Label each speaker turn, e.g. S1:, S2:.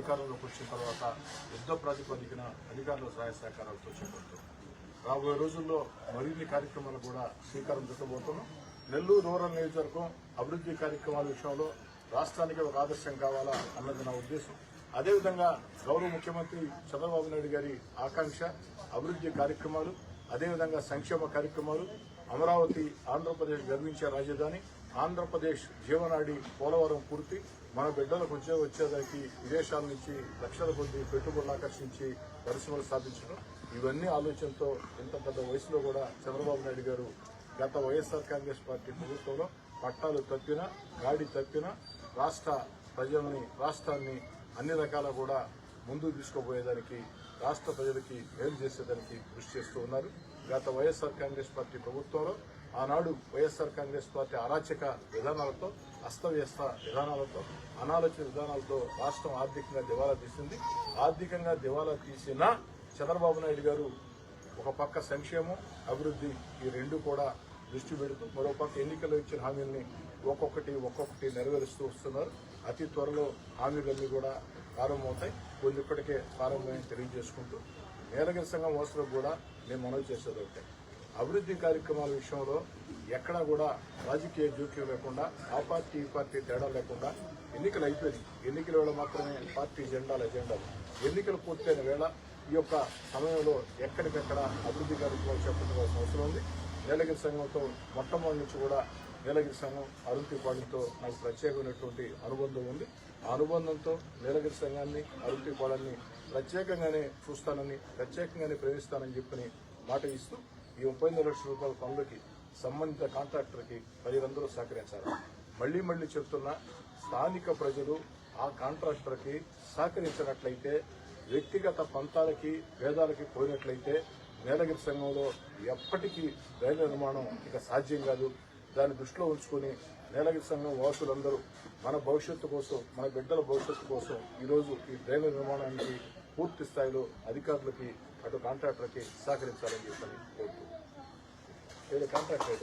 S1: అధికారంలోకి వచ్చిన తర్వాత యుద్ధ ప్రాతిపదికన అధికారుల సహాయ సహకారాలతో చేపడుతున్నాం. రాబోయే రోజుల్లో మరిన్ని కార్యక్రమాలు కూడా శ్రీకారం చుట్టబోతున్నాం. నెల్లూరు రూరల్ నియోజకవర్గం అభివృద్ధి కార్యక్రమాల విషయంలో రాష్ట్రానికి ఒక ఆదర్శం కావాలా అన్నది నా ఉద్దేశం. అదేవిధంగా గౌరవ ముఖ్యమంత్రి చంద్రబాబు నాయుడు గారి ఆకాంక్ష అభివృద్ధి కార్యక్రమాలు, అదేవిధంగా సంక్షేమ కార్యక్రమాలు, అమరావతి ఆంధ్రప్రదేశ్ గర్వించే రాజధాని, ఆంధ్రప్రదేశ్ జీవనాడి పోలవరం పూర్తి, మన బిడ్డలకు వచ్చేదానికి విదేశాల నుంచి లక్షల కొద్ది పెట్టుబడులు ఆకర్షించి పరిశ్రమలు స్థాపించడం, ఇవన్నీ ఆలోచనతో ఇంత పెద్ద వయసులో కూడా చంద్రబాబు నాయుడు గారు గత వైఎస్ఆర్ కాంగ్రెస్ పార్టీ ప్రభుత్వంలో పట్టాలు తప్పినా, గాడి తప్పినా రాష్ట్ర ప్రజల్ని, రాష్ట్రాన్ని అన్ని రకాల కూడా ముందుకు తీసుకుపోయేదానికి, రాష్ట్ర ప్రజలకి మేలు చేసేదానికి కృషి చేస్తూ ఉన్నారు. గత వైఎస్ఆర్ కాంగ్రెస్ పార్టీ ప్రభుత్వంలో ఆనాడు వైఎస్ఆర్ కాంగ్రెస్ పార్టీ అరాచక విధానాలతో, అస్తవ్యస్త విధానాలతో, అనాలోచిత విధానాలతో రాష్ట్రం ఆర్థికంగా దివాలా తీసింది. ఆర్థికంగా దివాలా తీసిన చంద్రబాబు నాయుడు గారు ఒక పక్క సంక్షేమం, అభివృద్ధి ఈ రెండు కూడా దృష్టి పెడుతూ మరో పక్క ఎన్నికల్లో ఇచ్చిన హామీల్ని ఒక్కొక్కటి నెరవేరుస్తూ వస్తున్నారు. అతి త్వరలో హామీలన్నీ కూడా ప్రారంభమవుతాయి. కొన్ని ఇప్పటికే ప్రారంభమని తెలియజేసుకుంటూ నీలగిరి సంఘం వాసులకు కూడా మేము మనవి చేసేది ఒకటే, అభివృద్ధి కార్యక్రమాల విషయంలో ఎక్కడా కూడా రాజకీయ జోక్యం లేకుండా, ఆ పార్టీ ఈ పార్టీ తేడా లేకుండా ఎన్నికలు అయిపోయింది. ఎన్నికల వేళ మాత్రమే పార్టీ ఎజెండాలు ఎన్నికలు పూర్తయిన వేళ ఈ యొక్క సమయంలో ఎక్కడికెక్కడ అభివృద్ధి కార్యక్రమాలు చేపట్టవలసిన అవసరం ఉంది. నీలగిరి సంఘంతో మొట్టమొదటి నుంచి కూడా నీలగిరి సంఘం అరుంతిపాడుతో నాకు ప్రత్యేకమైనటువంటి అనుబంధం ఉంది. ఆ అనుబంధంతో నీలగిరి సంఘాన్ని, అరుంతిపాడాన్ని ప్రత్యేకంగానే చూస్తానని, ప్రత్యేకంగానే ప్రేమిస్తానని చెప్పని మాట ఇస్తూ ఈ 35 లక్షల రూపాయల పనులకి సంబంధిత కాంట్రాక్టర్కి ప్రజలందరూ సహకరించారు. మళ్లీ చెప్తున్నా, స్థానిక ప్రజలు ఆ కాంట్రాక్టర్కి సహకరించినట్లయితే, వ్యక్తిగత పంతాలకి భేదాలకి పోయినట్లయితే నీలగిరి సంఘంలో ఎప్పటికీ రైలు నిర్మాణం ఇక సాధ్యం కాదు. దాన్ని దృష్టిలో ఉంచుకుని నీలగిరి సంఘం వాసులందరూ మన భవిష్యత్తు కోసం, మన బిడ్డల భవిష్యత్తు కోసం ఈరోజు ఈ రైలు నిర్మాణానికి పూర్తి స్థాయిలో అధికారులకి, అటు కాంట్రాక్టర్కి సహకరించాలని చెప్పని కోరుతూ కాంట్రాక్టర్